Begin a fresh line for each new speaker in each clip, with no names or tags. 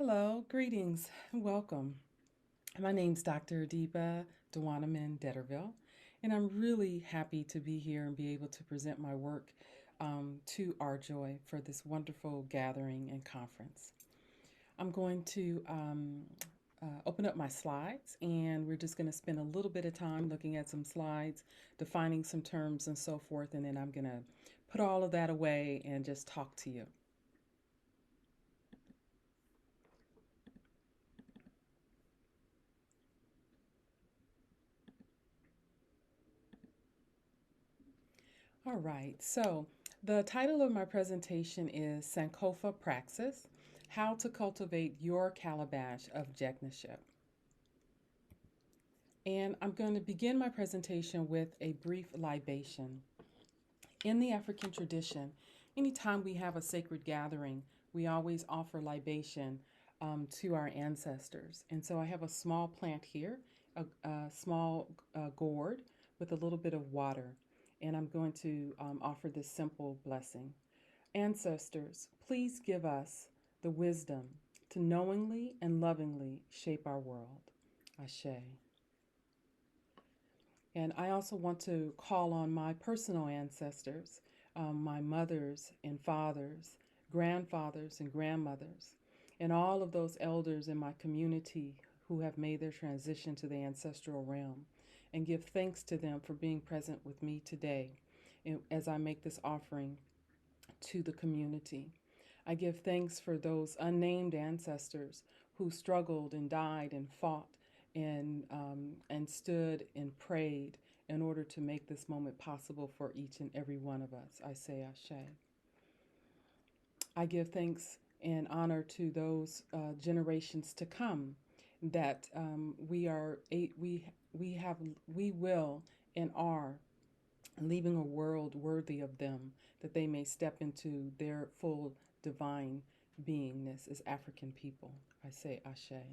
Hello, greetings, and welcome. My name's Dr. Adeeba Deterville, and I'm really happy to be here and be able to present my work to our joy for this wonderful gathering and conference. I'm going to open up my slides, and we're just going to spend a little bit of time looking at some slides, defining some terms and so forth, and then I'm going to put all of that away and just talk to you. All right, so the title of my presentation is Sankofa Praxis, How to Cultivate Your Calabash of Jengnaship. And I'm going to begin my presentation with a brief libation. In the African tradition, anytime we have a sacred gathering, we always offer libation to our ancestors. And so I have a small plant here, a small gourd with a little bit of water. And I'm going to offer this simple blessing. Ancestors, please give us the wisdom to knowingly and lovingly shape our world. Ashe. And I also want to call on my personal ancestors, my mothers and fathers, grandfathers and grandmothers, and all of those elders in my community who have made their transition to the ancestral realm, and give thanks to them for being present with me today as I make this offering to the community. I give thanks for those unnamed ancestors who struggled and died and fought and stood and prayed in order to make this moment possible for each and every one of us. I say Ashe. I give thanks and honor to those generations to come that we will and are leaving a world worthy of them, that they may step into their full divine beingness as African people. I say Ashe.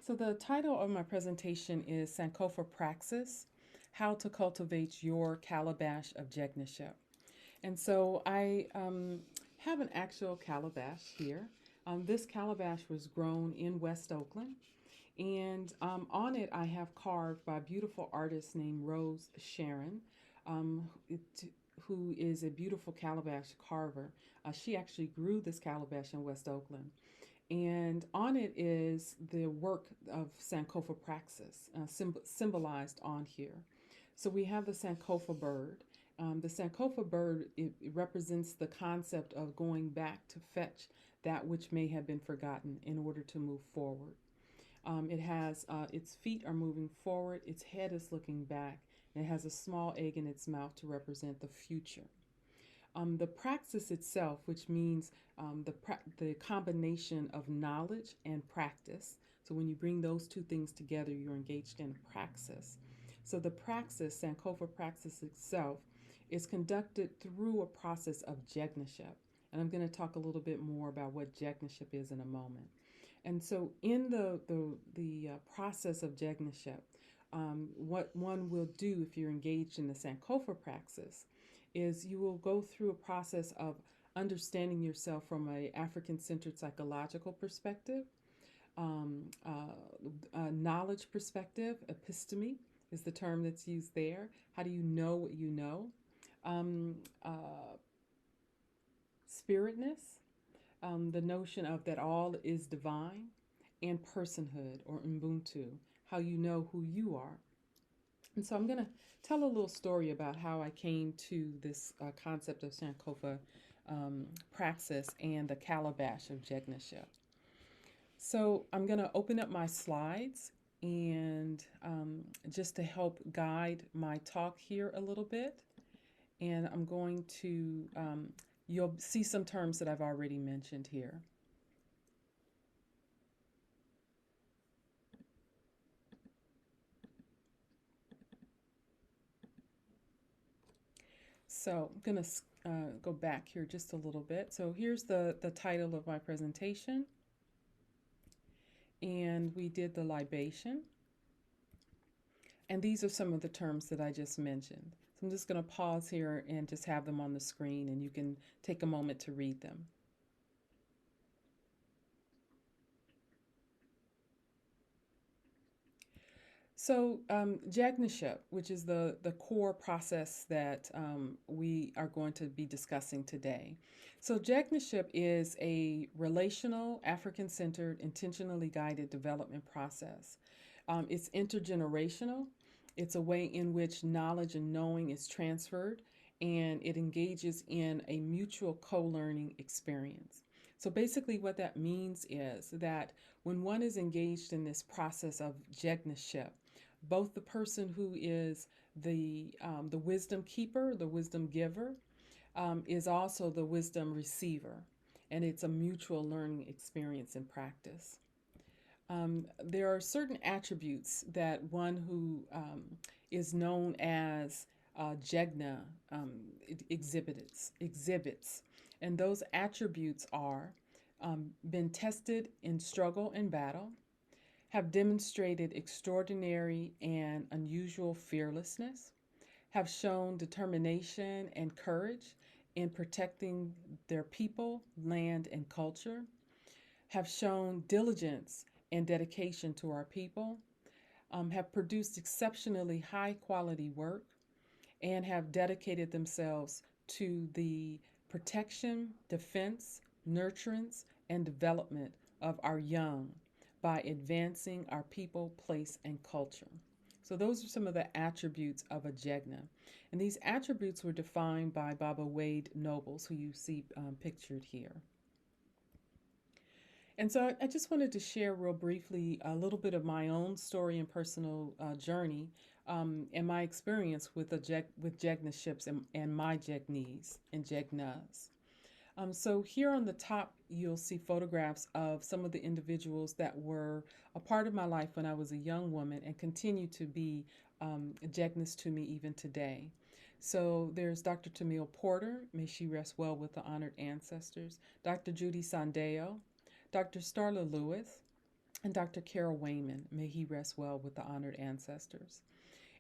So the title of my presentation is Sankofa Praxis, How to Cultivate Your Calabash of Jengnaship. And so I have an actual calabash here. This calabash was grown in West Oakland, and on it I have carved by a beautiful artist named Rose Sharon, um, it, who is a beautiful calabash carver. She actually grew this calabash in West Oakland. And on it is the work of Sankofa Praxis, symbolized on here. So we have the Sankofa bird. The Sankofa bird, it represents the concept of going back to fetch that which may have been forgotten in order to move forward. It has its feet are moving forward, its head is looking back, and it has a small egg in its mouth to represent the future. The praxis itself, which means the combination of knowledge and practice. So when you bring those two things together, you're engaged in praxis. So the praxis, Sankofa praxis itself, is conducted through a process of jengnaship. And I'm going to talk a little bit more about what jengnaship is in a moment. And so in the process of jengnaship, what one will do if you're engaged in the Sankofa praxis is you will go through a process of understanding yourself from a African-centered psychological perspective, a knowledge perspective. Episteme is the term that's used there. How do you know what you know? Um, uh, Spiritness, the notion of that all is divine, and personhood or Ubuntu, how you know who you are. And so I'm going to tell a little story about how I came to this concept of Sankofa praxis and the Calabash of Jengnaship. So I'm going to open up my slides and just to help guide my talk here a little bit. And I'm going to, you'll see some terms that I've already mentioned here. So I'm going to go back here just a little bit. So here's the title of my presentation. And we did the libation. And these are some of the terms that I just mentioned. So I'm just going to pause here and just have them on the screen, and you can take a moment to read them. So, Jengnaship, which is the core process that we are going to be discussing today. So, Jengnaship is a relational, African centered, intentionally guided development process. It's intergenerational, it's a way in which knowledge and knowing is transferred, and it engages in a mutual co learning experience. So, basically, what that means is that when one is engaged in this process of Jengnaship, both the person who is the wisdom keeper, the wisdom giver, is also the wisdom receiver, and it's a mutual learning experience and practice. There are certain attributes that one who is known as Jegna exhibits, and those attributes are been tested in struggle and battle, have demonstrated extraordinary and unusual fearlessness, have shown determination and courage in protecting their people, land, and culture, have shown diligence and dedication to our people, have produced exceptionally high quality work, and have dedicated themselves to the protection, defense, nurturance, and development of our young by advancing our people, place, and culture. So, those are some of the attributes of a Jegna. And these attributes were defined by Baba Wade Nobles, who you see pictured here. And so I just wanted to share real briefly a little bit of my own story and personal journey and my experience with with Jegnaships and my Jegnees and Jegnas. So here on the top, you'll see photographs of some of the individuals that were a part of my life when I was a young woman and continue to be Jegnas to me even today. So there's Dr. Tamil Porter, may she rest well with the honored ancestors, Dr. Judy Sandeo, Dr. Starla Lewis, and Dr. Carol Wayman, may he rest well with the honored ancestors.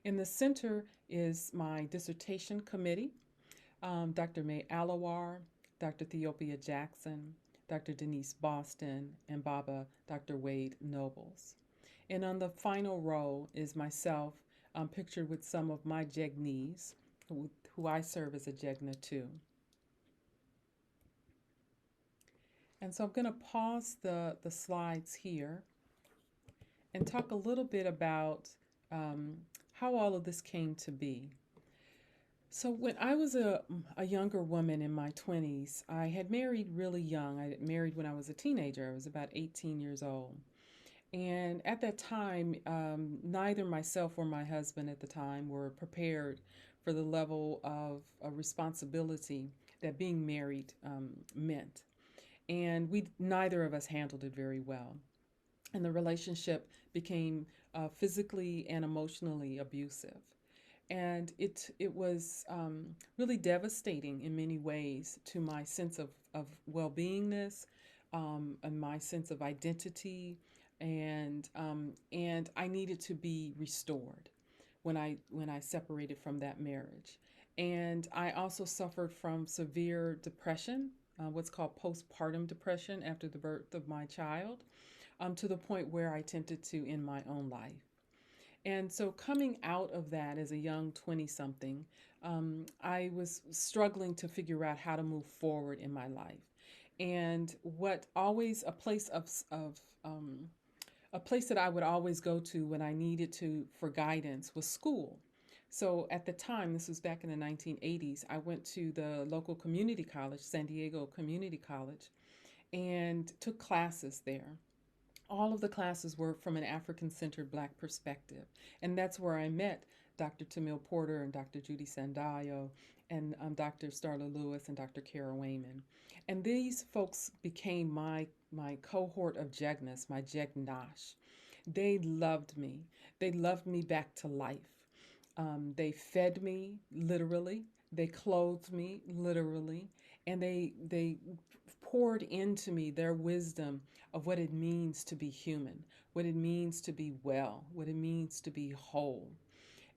In the center is my dissertation committee, Dr. May Alawar, Dr. Theopia Jackson, Dr. Denise Boston, and Baba Dr. Wade Nobles. And on the final row is myself, pictured with some of my Jegnees, who I serve as a Jegna too. And so I'm going to pause the slides here and talk a little bit about how all of this came to be. So when I was a younger woman in my 20s, I had married really young. I married when I was a teenager. I was about 18 years old. And at that time, neither myself or my husband at the time were prepared for the level of responsibility that being married meant. And neither of us handled it very well. And the relationship became physically and emotionally abusive. And it was really devastating in many ways to my sense of well-beingness, and my sense of identity, and I needed to be restored when I separated from that marriage. And I also suffered from severe depression, what's called postpartum depression after the birth of my child, to the point where I attempted to end my own life. And so, coming out of that as a young 20 something, I was struggling to figure out how to move forward in my life. And what always a place that I would always go to when I needed to for guidance was school. So at the time, this was back in the 1980s, I went to the local community college, San Diego Community College, and took classes there. All of the classes were from an African centered Black perspective. And that's where I met Dr. Tamil Porter and Dr. Judy Sandayo and Dr. Starla Lewis and Dr. Kara Wayman. And these folks became my cohort of Jegnas, my Jegnash. They loved me. They loved me back to life. They fed me literally. They clothed me literally. And they poured into me their wisdom of what it means to be human, what it means to be well, what it means to be whole.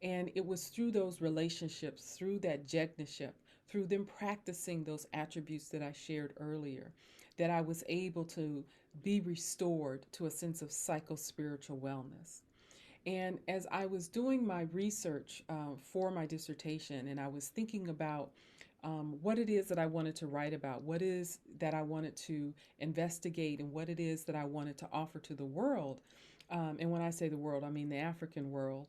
And it was through those relationships, through that Jengnaship, through them practicing those attributes that I shared earlier, that I was able to be restored to a sense of psycho-spiritual wellness. And as I was doing my research for my dissertation, and I was thinking about what it is that I wanted to write about, what is that I wanted to investigate, and what it is that I wanted to offer to the world. And when I say the world, I mean the African world,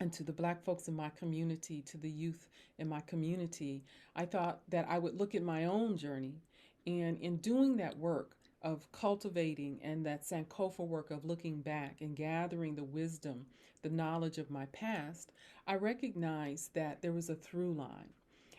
and to the Black folks in my community, to the youth in my community. I thought that I would look at my own journey. And in doing that work of cultivating and that Sankofa work of looking back and gathering the wisdom, the knowledge of my past, I recognized that there was a through line.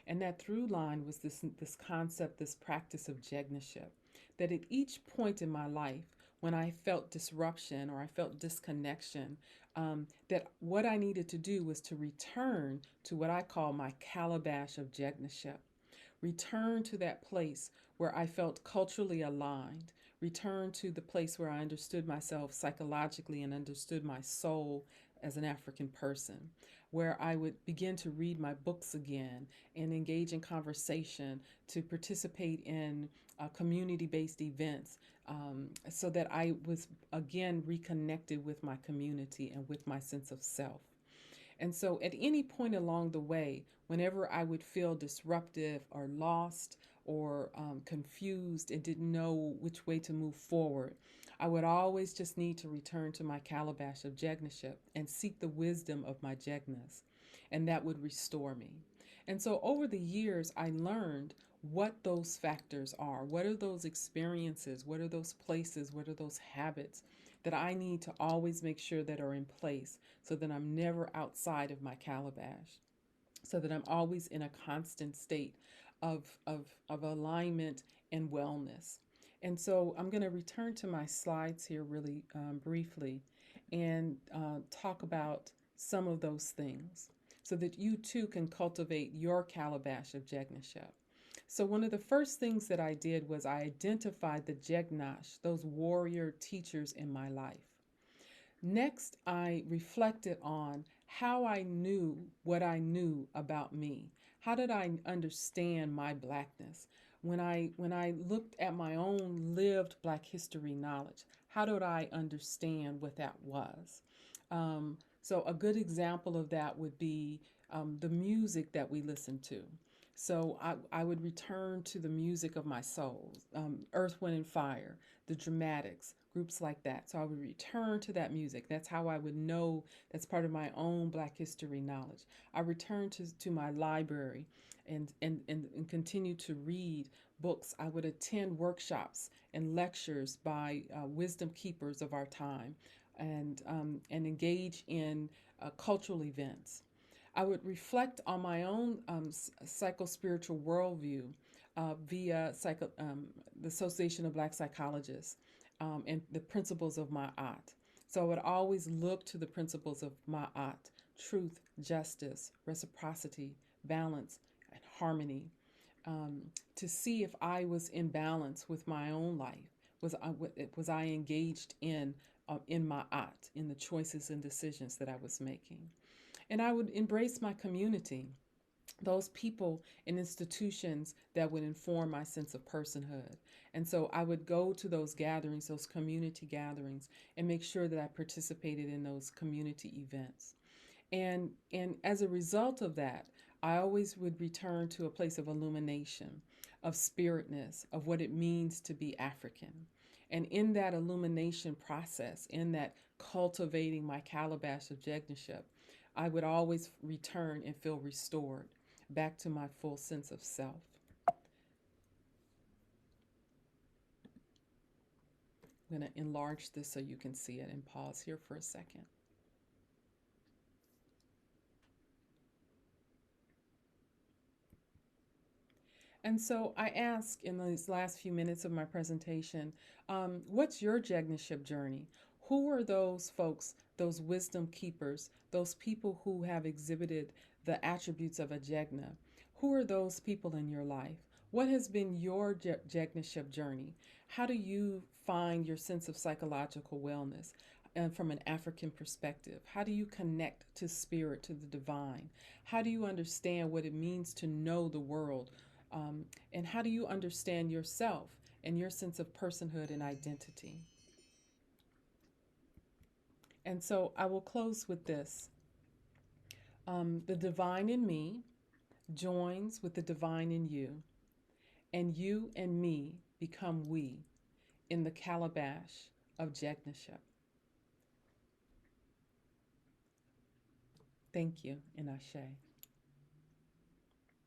And that through line was this concept, this practice of Jengnaship. That at each point in my life, when I felt disruption or I felt disconnection, that what I needed to do was to return to what I call my calabash of Jengnaship. Return to that place where I felt culturally aligned. Return to the place where I understood myself psychologically and understood my soul as an African person, where I would begin to read my books again and engage in conversation, to participate in community based events, so that I was again reconnected with my community and with my sense of self. And so at any point along the way, whenever I would feel disruptive or lost or confused and didn't know which way to move forward, I would always just need to return to my calabash of Jengnaship and seek the wisdom of my Jegnas, and that would restore me. And so over the years, I learned what those factors are. What are those experiences? What are those places? What are those habits that I need to always make sure that are in place so that I'm never outside of my calabash, so that I'm always in a constant state of alignment and wellness. And so I'm going to return to my slides here really briefly and talk about some of those things so that you too can cultivate your calabash of Jengnaship. So one of the first things that I did was I identified the Jegnash, those warrior teachers in my life. Next, I reflected on how I knew what I knew about me. How did I understand my blackness? When I looked at my own lived Black history knowledge, how did I understand what that was? So a good example of that would be the music that we listen to. So I would return to the music of my soul, Earth, Wind, and Fire, the Dramatics, groups like that. So I would return to that music. That's how I would know that's part of my own Black history knowledge. I returned to my library and continue to read books. I would attend workshops and lectures by wisdom keepers of our time, and engage in cultural events. I would reflect on my own psycho-spiritual worldview via the Association of Black Psychologists, and the principles of Ma'at. So I would always look to the principles of Ma'at: truth, justice, reciprocity, balance, and harmony, to see if I was in balance with my own life. Was I engaged in Ma'at, in the choices and decisions that I was making? And I would embrace my community, those people and institutions that would inform my sense of personhood. And so I would go to those gatherings, those community gatherings, and make sure that I participated in those community events. And as a result of that, I always would return to a place of illumination, of spiritness, of what it means to be African. And in that illumination process, in that cultivating my calabash of Jengnaship, I would always return and feel restored back to my full sense of self. I'm going to enlarge this so you can see it and pause here for a second. And so I ask in these last few minutes of my presentation, what's your Jengnaship journey? Who are those folks, those wisdom keepers, those people who have exhibited the attributes of a Jegna? Who are those people in your life? What has been your Jengnaship journey? How do you find your sense of psychological wellness? and from an African perspective? How do you connect to spirit, to the divine? How do you understand what it means to know the world? And how do you understand yourself and your sense of personhood and identity? And so I will close with this. The divine in me joins with the divine in you, and you and me become we in the Calabash of Jengnaship. Thank you, and Ashe.